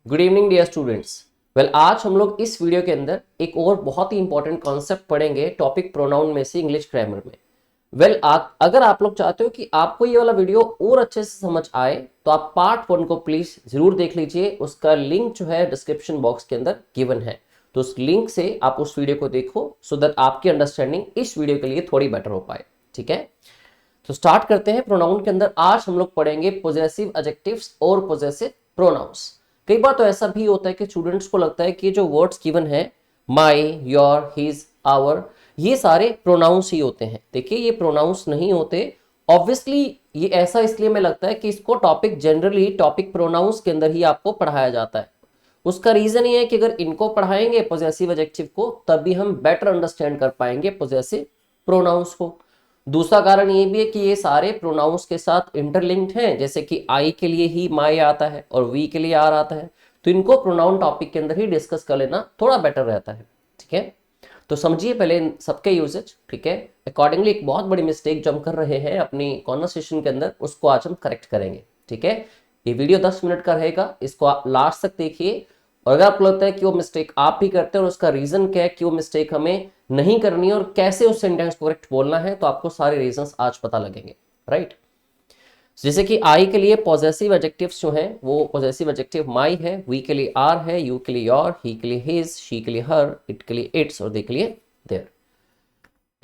Good evening dear students. आज हम लोग इस वीडियो के अंदर एक और बहुत ही इंपॉर्टेंट कॉन्सेप्ट पढ़ेंगे टॉपिक प्रोनाउन में से इंग्लिश ग्रामर में। अगर आप लोग चाहते हो कि आपको ये वाला वीडियो और अच्छे से समझ आए तो आप पार्ट 1 को प्लीज जरूर देख लीजिए। उसका लिंक जो है डिस्क्रिप्शन बॉक्स के अंदर गिवन है, तो उस लिंक से आप उस वीडियो को देखो सो दैट आपकी अंडरस्टैंडिंग इस वीडियो के लिए थोड़ी बेटर हो पाए। ठीक है, तो स्टार्ट करते हैं। प्रोनाउन के अंदर आज हम लोग पढ़ेंगे पोजेसिव एडजेक्टिव्स और पोजेसिव प्रोनाउंस। कई बार तो ऐसा भी होता है कि स्टूडेंट्स को लगता है कि जो वर्ड्स गिवन है माई, योर, हिज, आवर, ये सारे प्रोनाउंस ही होते हैं। देखिए ये प्रोनाउंस नहीं होते। ऑब्वियसली ये ऐसा इसलिए में लगता है कि इसको टॉपिक जनरली टॉपिक प्रोनाउंस के अंदर ही आपको पढ़ाया जाता है। उसका रीजन ये है कि अगर इनको पढ़ाएंगे पोजेसिव एडजेक्टिव को तभी हम बेटर अंडरस्टैंड कर पाएंगे पोजेसिव प्रोनाउंस को। दूसरा कारण ये भी है कि ये सारे प्रोनाउंस के साथ इंटरलिंक्ड हैं, जैसे कि आई के लिए ही माई आता है और वी के लिए आर आता है, तो इनको प्रोनाउन टॉपिक के अंदर ही डिस्कस कर लेना थोड़ा बेटर रहता है। ठीक है, तो समझिए पहले इन सबके यूजेज। ठीक है, अकॉर्डिंगली एक बहुत बड़ी मिस्टेक जो हम कर रहे हैं अपनी कॉन्वर्सेशन के अंदर, उसको आज हम करेक्ट करेंगे। ठीक है, ये वीडियो 10 मिनट का रहेगा, इसको आप लास्ट तक देखिए। और अगर आपको लगता है कि वो मिस्टेक आप भी करते हैं और उसका रीजन क्या है कि वो मिस्टेक हमें नहीं करनी है और कैसे उस सेंटेंस को करेक्ट बोलना है, तो आपको सारे रीजंस आज पता लगेंगे। राइट, जैसे कि आई के लिए पॉजेसिव एडजेक्टिव्स जो हैं वो पॉजेसिव एडजेक्टिव माई है, वी के लिए आर है, यू के लिए योर, ही के लिए हिज, शी के लिए हर, इट के लिए इट्स और दे के लिए देयर।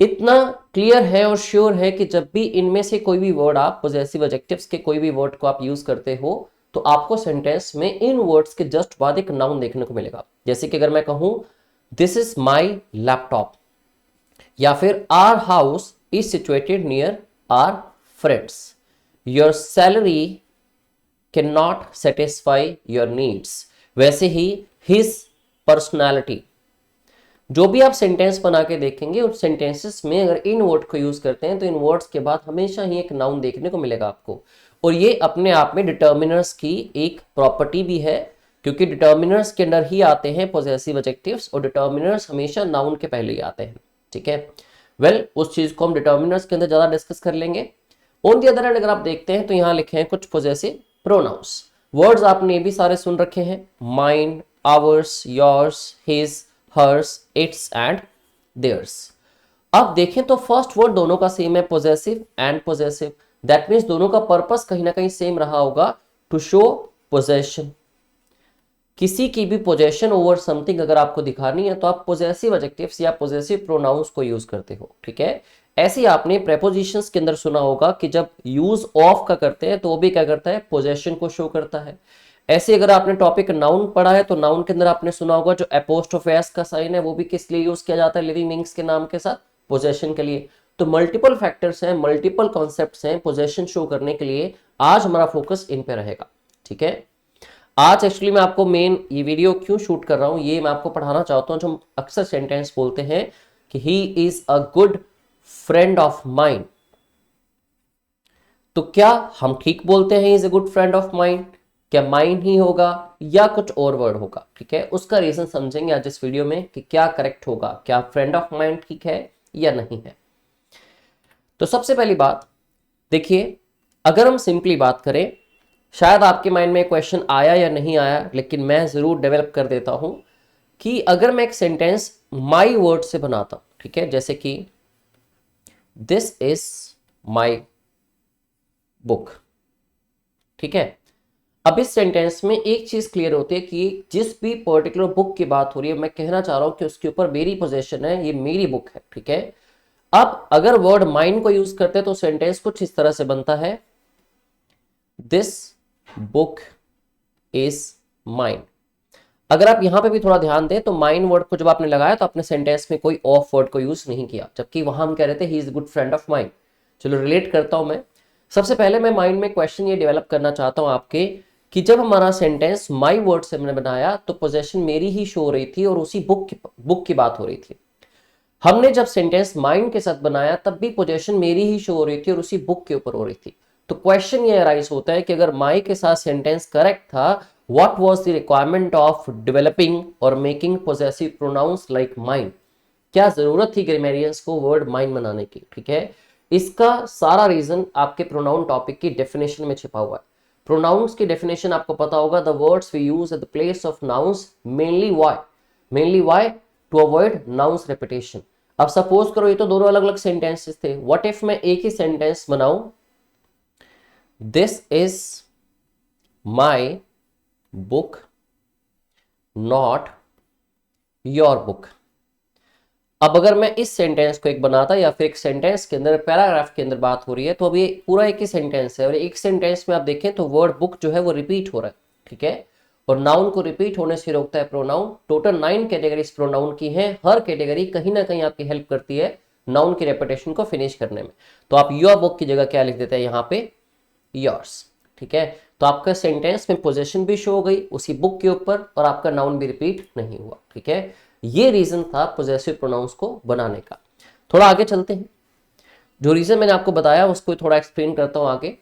इतना क्लियर है और श्योर है कि जब भी इनमें से कोई भी वर्ड आप पॉजेसिव एडजेक्टिव्स के कोई भी वर्ड को आप यूज करते हो तो आपको सेंटेंस में इन वर्ड्स के जस्ट बाद एक नाउन देखने को मिलेगा। जैसे कि अगर मैं कहूं दिस इज माई लैपटॉप, या फिर our house is situated near our friends, your salary can not satisfy your needs, वैसे ही हिज पर्सनैलिटी। जो भी आप सेंटेंस बना के देखेंगे उन सेंटेंसेस में अगर इन वर्ड को यूज करते हैं तो इन वर्ड्स के बाद हमेशा ही एक नाउन देखने को मिलेगा आपको। और ये अपने आप में डिटर्मिनर्स की एक प्रॉपर्टी भी है, क्योंकि डिटर्मिनर्स के अंदर ही आते हैं पॉजेसिव एडजेक्टिव्स और डिटर्मिनर्स हमेशा नाउन के पहले ही आते हैं। ठीक है, उस चीज को हम डिटर्मिनर्स के अंदर ज्यादा डिस्कस कर लेंगे। ऑन द अदर हैंड अगर आप देखते हैं तो यहाँ लिखे हैं कुछ पॉजेसिव प्रोनाउंस। वर्ड्स आपने भी सारे सुन रखे हैं, mine, ours, yours, his, hers, its and theirs. अब देखें तो फर्स्ट वर्ड दोनों का सेम है, possessive and possessive. That means दोनों का पर्पस कहीं ना कहीं सेम रहा होगा, टू शो पोजेशन। किसी की भी पोजेशन ओवर समथिंग अगर आपको दिखानी है तो आप पोजेसिव एडजेक्टिव्स या पोजेसिव प्रोनाउंस को यूज करते हो। ठीक है, ऐसे आपने प्रेपोजिशंस के अंदर सुना होगा कि जब यूज ऑफ का करते हैं तो वो भी क्या करता है, पोजेशन को शो करता है। ऐसे अगर आपने टॉपिक नाउन पढ़ा है तो नाउन के अंदर आपने सुना होगा जो एपोस्ट्रोफी एस का साइन है वो भी किस लिए यूज किया जाता है, लिविंग बीइंग्स के नाम के साथ, पोजेशन के लिए। तो मल्टीपल फैक्टर्स हैं, मल्टीपल कॉन्सेप्ट्स हैं पोजेशन शो करने के लिए। आज हमारा फोकस इन पे रहेगा। ठीक है, आज एक्चुअली मैं आपको मेन ये वीडियो क्यों शूट कर रहा हूं, ये मैं आपको पढ़ाना चाहता हूं। जो हम अक्सर सेंटेंस बोलते हैं कि ही is a good friend of mine, तो क्या हम ठीक बोलते हैं is a good friend of mine? क्या माइन ही होगा या कुछ और वर्ड होगा? ठीक है, उसका रीजन समझेंगे आज इस वीडियो में कि क्या करेक्ट होगा, क्या फ्रेंड ऑफ माइन ठीक है या नहीं है। तो सबसे पहली बात देखिए, अगर हम सिंपली बात करें, शायद आपके माइंड में क्वेश्चन आया या नहीं आया, लेकिन मैं जरूर डेवलप कर देता हूं कि अगर मैं एक सेंटेंस माई वर्ड से बनाता हूं, ठीक है, जैसे कि दिस इज माई बुक। ठीक है, अब इस सेंटेंस में एक चीज क्लियर होती है कि जिस भी पर्टिकुलर बुक की बात हो रही है, मैं कहना चाह रहा हूं कि उसके ऊपर मेरी पोजेशन है, ये मेरी बुक है। ठीक है, अब अगर वर्ड माइन को यूज करते हैं तो सेंटेंस कुछ इस तरह से बनता है, दिस बुक इज माइन। अगर आप यहां पे भी थोड़ा ध्यान दें तो माइन वर्ड को जब आपने लगाया तो आपने सेंटेंस में कोई ऑफ वर्ड को यूज नहीं किया, जबकि वहां हम कह रहे थे he is good friend of mine. चलो रिलेट करता हूं मैं। सबसे पहले मैं माइंड में क्वेश्चन ये डेवलप करना चाहता हूं आपके कि जब हमारा सेंटेंस माई वर्ड से हमने बनाया तो पोजेशन मेरी ही शो हो रही थी और उसी बुक की बात हो रही थी। हमने जब सेंटेंस माइंड के साथ बनाया तब भी पोजेशन मेरी ही शो हो रही थी और उसी बुक के ऊपर हो रही थी। तो क्वेश्चन ये अराइज होता है कि अगर माई के साथ सेंटेंस करेक्ट था, what was the requirement of developing और making possessive pronouns like mine? क्या जरूरत थी ग्रामेरियंस को वर्ड माइन बनाने की? ठीक है, इसका सारा रीजन आपके प्रोनाउन टॉपिक की डेफिनेशन में छिपा हुआ है। प्रोनाउंस की डेफिनेशन आपको पता होगा, the words we use at the place of nouns mainly why to avoid noun repetition. अब सपोज करो ये तो दोनों अलग अलग सेंटेंसेस थे, व्हाट इफ मैं एक ही सेंटेंस बनाऊं, this is my book not your book. अब अगर मैं इस सेंटेंस को एक बनाता, या फिर एक सेंटेंस के अंदर पैराग्राफ के अंदर बात हो रही है, तो अब ये पूरा एक ही सेंटेंस है, और एक सेंटेंस में आप देखें तो वर्ड बुक जो है वो रिपीट हो रहा है, ठीक है, और नाउन को रिपीट होने से रोकता है प्रोनाउन। टोटल 9 कैटेगरीज प्रोनाउन की हैं, हर कैटेगरी कहीं ना कहीं आपकी हेल्प करती है नाउन की रेपिटेशन को फिनिश करने में। तो आप योर बुक की जगह क्या लिख देते हैं यहाँ पे, योर्स, ठीक है। तो आपका सेंटेंस में पोजेशन भी शो हो गई उसी बुक के ऊपर, और आपका नाउन भी रिपीट नहीं हुआ, ठीक है। ये रीजन था पोजेसिव प्रोनाउंस को बनाने का। थोड़ा आगे चलते हैं, जो रीजन मैंने आपको बताया उसको थोड़ा एक्सप्लेन करता हूं आगे।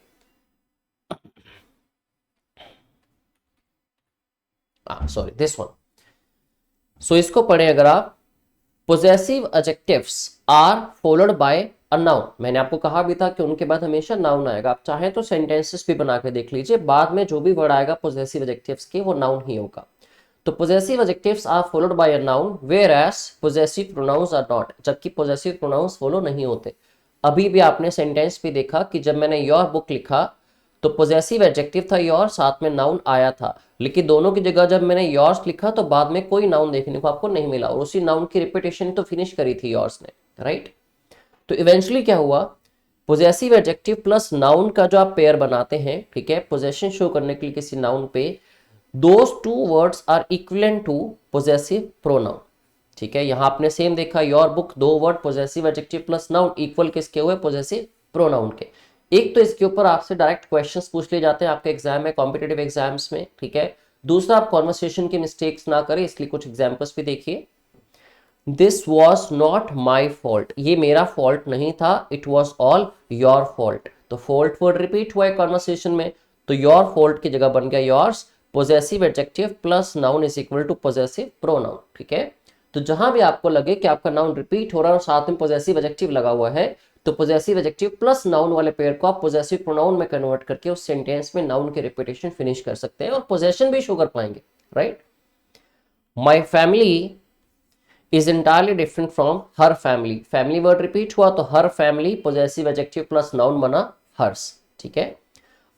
Sorry, this one. सो इसको पढ़े अगर आप, possessive adjectives are followed by a noun. मैंने आपको कहा भी था कि उनके बाद हमेशा नाउन आएगा। आप चाहें तो सेंटेंसेस भी बना के देख लीजिए, बाद में जो भी वर्ड आएगा पोजेसिव एडजेक्टिव्स के, वो नाउन ही होगा। तो possessive adjectives are followed by a noun whereas possessive pronouns are not, जबकि possessive pronouns follow नहीं होते। अभी भी आपने सेंटेंस भी देखा कि जब मैंने योर बुक लिखा तो possessive adjective था योर, साथ में नाउन आया था, लेकिन दोनों की जगह जब मैंने योर्स लिखा तो बाद में कोई नाउन देखने को आपको नहीं मिला, और उसी नाउन की रिपीटेशन तो फिनिश करी थी योर्स ने, राइट। तो इवेंचुअली क्या हुआ, पोजेसिव एडजेक्टिव प्लस नाउन का जो आप पेयर बनाते हैं, ठीक है, पोजेशन शो करने के लिए किसी नाउन पे, those two words are equivalent to possessive pronoun, ठीक है। यहां आपने सेम देखा, योर बुक, दो word possessive adjective plus noun, equal किसके हुए, पोजेसिव प्रोनाउन के। एक तो इसके ऊपर आपसे डायरेक्ट क्वेश्चंस पूछ लिए जाते हैं आपके एग्जाम में, कॉम्पिटेटिव एग्जाम्स में, ठीक है। दूसरा, आप कॉन्वर्सेशन की मिस्टेक्स ना करें, इसलिए कुछ एग्जाम्पल्स भी देखिए। This was not my fault, ये मेरा फॉल्ट नहीं था, it was all your fault. तो फॉल्ट वर्ड रिपीट हुआ है कॉन्वर्सेशन में, तो योर फॉल्ट की जगह बन गया yours. Possessive adjective plus noun is equal to possessive pronoun, ठीक है। तो जहां भी आपको लगे कि आपका नाउन रिपीट हो रहा है और साथ में पोजेसिव एडजेक्टिव लगा हुआ है, तो पोजेसिव एडजेक्टिव प्लस नाउन वाले पेयर को आप पोजेसिव प्रोनाउन में कन्वर्ट करके उस सेंटेंस में नाउन की रिपीटेशन फिनिश कर सकते हैं और पोजेशन भी शो कर पाएंगे, right. My family is entirely different from her family, family word repeat हुआ तो her family possessive adjective plus noun बना हर्स, ठीक है।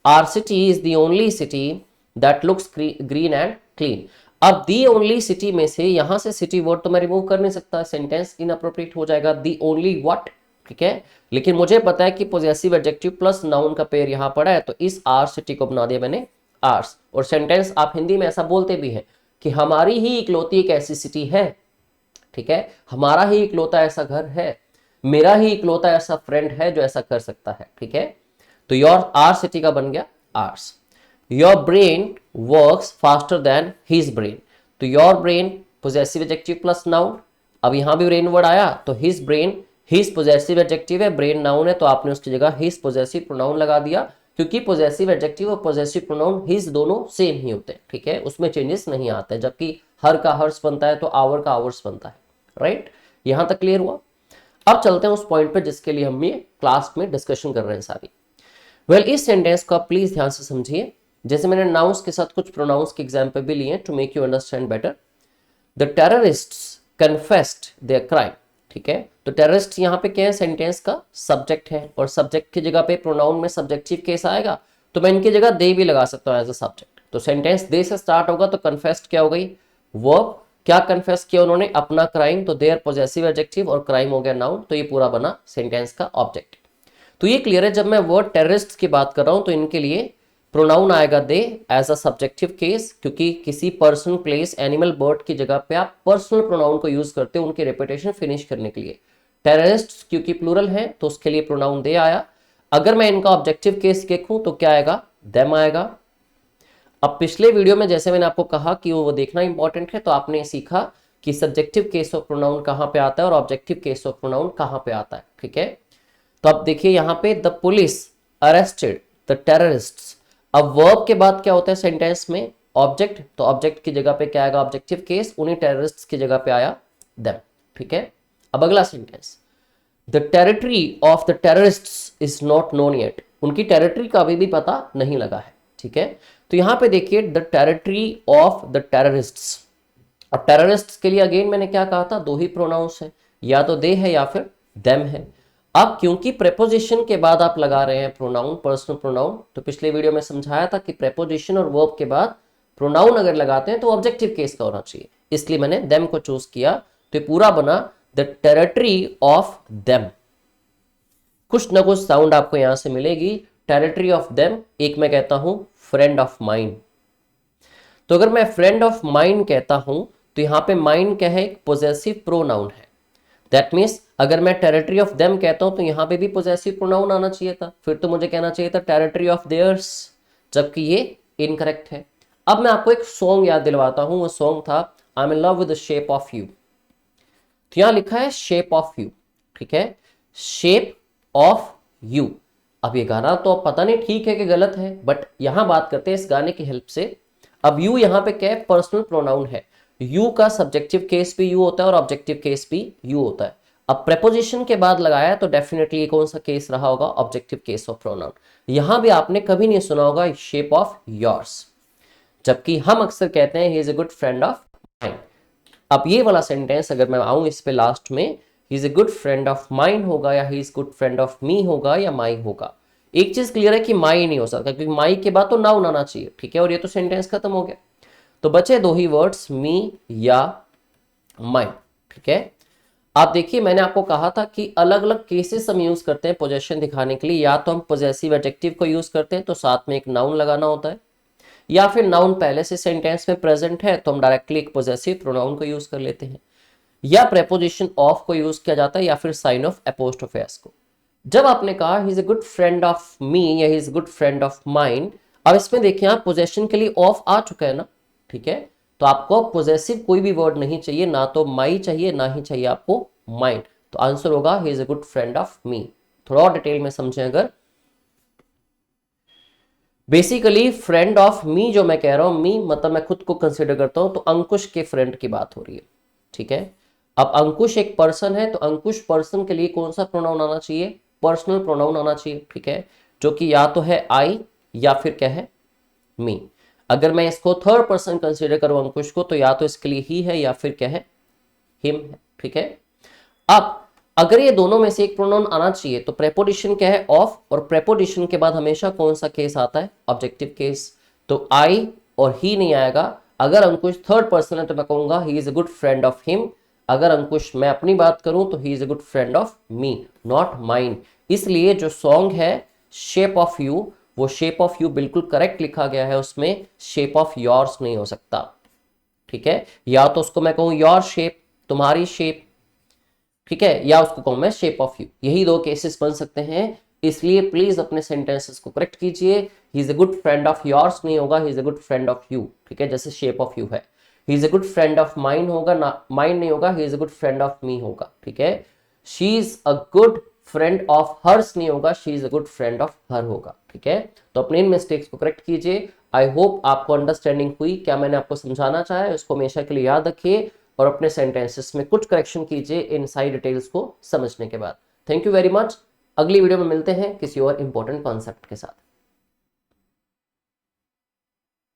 Our city is the only city that looks green and clean. अब the only city में से यहां से सिटी वर्ड तो मैं रिमूव कर नहीं सकता, सेंटेंस इनअप्रोप्रिएट हो जाएगा, दी ओनली व्हाट, ठीक है। लेकिन मुझे पता है कि पोजेसिव एडजेक्टिव प्लस नाउन का पेयर यहां पड़ा है, तो इस आर सिटी को बना दिया मैंने आर्स। और सेंटेंस आप हिंदी में ऐसा बोलते भी हैं कि हमारी ही इकलौती एक ऐसी सिटी है, ठीक है, हमारा ही इकलौता ऐसा घर है, मेरा ही इकलौता ऐसा फ्रेंड है जो ऐसा कर सकता है, ठीक है। तो योर आर सिटी का बन गया ours. Your brain works faster than his brain, तो your brain possessive adjective plus noun. अब यहां भी ब्रेन वर्ड आया तो his brain, his possessive adjective है, ब्रेन नाउन है, तो आपने उसकी जगह हिज पोजेसिव प्रोनाउन लगा दिया, क्योंकि पोजेसिव एडजेक्टिव और पोजेसिव प्रोनाउन हिज दोनों सेम ही होते हैं, ठीक है, उसमें चेंजेस नहीं आते। जबकि हर का हर्स बनता है तो आवर का आवर्स बनता है, राइट। यहां तक क्लियर हुआ। अब चलते हैं उस पॉइंट पे जिसके लिए हम ये क्लास में डिस्कशन कर रहे हैं सारी। वेल, इस सेंटेंस को आप प्लीज ध्यान से समझिए। जैसे मैंने नाउंस के साथ कुछ प्रोनाउंस के एग्जांपल भी लिए to make you understand better. The terrorists confessed their crime, ठीक है। तो टेररिस्ट यहाँ पे क्या है, सेंटेंस का सब्जेक्ट है, और सब्जेक्ट की जगह पे प्रोनाउन में सब्जेक्टिव केस आएगा, तो मैं इनकी जगह दे भी लगा सकता हूँ एज अ सब्जेक्ट। तो सेंटेंस दे से स्टार्ट होगा, तो कन्फेस्ड क्या हो गई, वर्ब। क्या कन्फेस किया उन्होंने, अपना क्राइम, तो देयर पोजेसिव एडजेक्टिव और क्राइम हो गया नाउन, तो ये पूरा बना सेंटेंस का ऑब्जेक्ट। तो ये क्लियर है। जब मैं वर्ड टेररिस्ट की बात कर रहा हूं तो इनके लिए प्रोनाउन आएगा दे एज अ सब्जेक्टिव केस, क्योंकि किसी पर्सन, प्लेस, एनिमल, बर्ड की जगह पे आप पर्सनल प्रोनाउन को यूज करते हो उनकी रेपिटेशन फिनिश करने के लिए। टेररिस्ट क्योंकि प्लूरल है तो उसके लिए प्रोनाउन दे आया। अगर मैं इनका ऑब्जेक्टिव केस देखूं तो क्या आएगा, देम आएगा। अब पिछले वीडियो में जैसे मैंने आपको कहा कि वो देखना इंपॉर्टेंट है, तो आपने सीखा कि सब्जेक्टिव केस ऑफ प्रोनाउन कहां पे आता है और ऑब्जेक्टिव केस ऑफ प्रोनाउन कहां पे आता है, ठीक है। तो अब देखिए यहां पे the police arrested the terrorists. अब वर्ब के बाद क्या होता है सेंटेंस में, ऑब्जेक्ट, तो ऑब्जेक्ट की जगह पे क्या आएगा, ऑब्जेक्टिव केस, उन्हीं टेररिस्ट्स की जगह पे आया देम, ठीक है। अब अगला sentence, the territory of the terrorists is not known yet. उनकी टेरिटरी का अभी भी पता नहीं लगा है, ठीक है। तो यहां पे देखिए the territory of the terrorists. अब टेररिस्ट्स के लिए अगेन मैंने क्या कहा था, दो ही प्रोनाउंस है, या तो दे है या फिर देम है। अब क्योंकि प्रेपोजिशन के बाद आप लगा रहे हैं प्रोनाउन, पर्सनल प्रोनाउन, तो पिछले वीडियो में समझाया था कि प्रेपोजिशन और वर्ब के बाद प्रोनाउन अगर लगाते हैं तो ऑब्जेक्टिव केस का होना चाहिए, इसलिए मैंने देम को चूज किया। तो ये पूरा बना द टेरिटरी ऑफ देम। कुछ ना कुछ साउंड आपको यहां से मिलेगी। टेरिटरी ऑफ देम, एक मैं कहता हूं फ्रेंड ऑफ माइन। तो अगर मैं फ्रेंड ऑफ माइन कहता हूं तो यहां पे माइन क्या है, एक पोजेसिव प्रोनाउन है। दैट मीन्स अगर मैं टेरिटरी ऑफ देम कहता हूं तो यहां पे भी पोजेसिव प्रोनाउन आना चाहिए था, फिर तो मुझे कहना चाहिए था टेरिटरी ऑफ देयर्स, जबकि ये इनकरेक्ट है। अब मैं आपको एक सॉन्ग याद दिलवाता हूं, वो सॉन्ग था I am in love with the shape of you. तो यहां लिखा है शेप ऑफ यू, ठीक है, शेप ऑफ यू। अब ये गाना तो पता नहीं ठीक है कि गलत है, बट यहां बात करते हैं इस गाने की हेल्प से। अब यू यहां पे क्या है, पर्सनल प्रोनाउन है। यू का सब्जेक्टिव केस भी यू होता है और ऑब्जेक्टिव केस भी यू होता है। अब प्रेपोजिशन के बाद लगाया तो डेफिनेटली कौन सा केस रहा होगा, ऑब्जेक्टिव केस ऑफ प्रोनाउन। यहां भी आपने कभी नहीं सुना होगा शेप ऑफ योर्स, जबकि हम अक्सर कहते हैं ही is a good friend of mine. अब ये वाला सेंटेंस अगर मैं आऊं इस पे लास्ट में, ही is a good friend of mine होगा या he is good friend of me होगा या माई होगा। एक चीज क्लियर है कि माई नहीं हो सकता, क्योंकि माई के बाद तो नाउन आना चाहिए, ठीक है, और ये तो सेंटेंस खत्म हो गया। तो बचे दो ही वर्ड्स, मी या माइन, ठीक है। आप देखिए मैंने आपको कहा था कि अलग अलग केसेस हम यूज करते हैं पोजेशन दिखाने के लिए। या तो हम पोजेसिव एडजेक्टिव को यूज करते हैं तो साथ में एक नाउन लगाना होता है, या फिर नाउन पहले से सेंटेंस में प्रेजेंट है तो हम डायरेक्टली एक पोजेसिव प्रोनाउन को यूज कर लेते हैं, या प्रेपोजिशन ऑफ को यूज किया जाता है, या फिर साइन ऑफ एपोस्ट्रोफी एस को। जब आपने कहा he is a good friend of me या he is a good friend of mine, अब इसमें देखिए आप पोजेशन के लिए ऑफ आ चुका है ना, ठीक है। तो आपको पोजेसिव कोई भी वर्ड नहीं चाहिए, ना तो माई चाहिए ना ही चाहिए आपको माइन। तो आंसर होगा he is a good friend of मी। थोड़ा और डिटेल में समझें अगर, बेसिकली फ्रेंड ऑफ मी जो मैं कह रहा हूं, मी मतलब मैं खुद को कंसिडर करता हूं, तो अंकुश के फ्रेंड की बात हो रही है, ठीक है। अब अंकुश एक पर्सन है, तो अंकुश पर्सन के लिए कौन सा प्रोनाउन आना चाहिए, पर्सनल प्रोनाउन आना चाहिए, ठीक है, जो कि या तो है आई या फिर क्या है, मी। अगर मैं इसको थर्ड पर्सन कंसीडर करूं अंकुश को, तो या तो इसके लिए ही है या फिर क्या है, हिम है, ठीक है। अब अगर ये दोनों में से एक प्रोनाउन आना चाहिए तो प्रेपोजिशन क्या है, ऑफ, और प्रेपोजिशन के बाद हमेशा कौन सा केस आता है, ऑब्जेक्टिव केस। तो आई और ही नहीं आएगा। अगर अंकुश थर्ड पर्सन है तो मैं कहूंगा ही is a good friend of him. अगर अंकुश मैं अपनी बात करूं तो ही is a good friend of me, not mine. इसलिए जो सॉन्ग है शेप ऑफ यू, वो शेप ऑफ यू बिल्कुल करेक्ट लिखा गया है, उसमें शेप ऑफ योर्स नहीं हो सकता, ठीक है। या तो उसको मैं कहूं योर शेप, तुम्हारी शेप, ठीक है, या उसको कहूं मैं शेप ऑफ यू। यही दो केसेस बन सकते हैं, इसलिए प्लीज अपने सेंटेंसेस को करेक्ट कीजिए। He is a good friend of yours नहीं होगा, he is a good friend of you, ठीक है, जैसे शेप ऑफ यू है। He is a good friend of mine होगा ना, माइन नहीं होगा, he is a good friend of me होगा, ठीक है। She is a good friend of hers नहीं होगा, she is a good friend of her होगा, ठीक है। तो अपने इन मिस्टेक्स को करेक्ट कीजिए। आई होप आपको अंडरस्टैंडिंग हुई, क्या मैंने आपको समझाना चाहा है उसको हमेशा के लिए याद रखिए, और अपने सेंटेंसेस में कुछ करेक्शन कीजिए इन सारी डिटेल्स को समझने के बाद। Thank you very much. अगली वीडियो में मिलते हैं किसी और इंपॉर्टेंट कॉन्सेप्ट के साथ।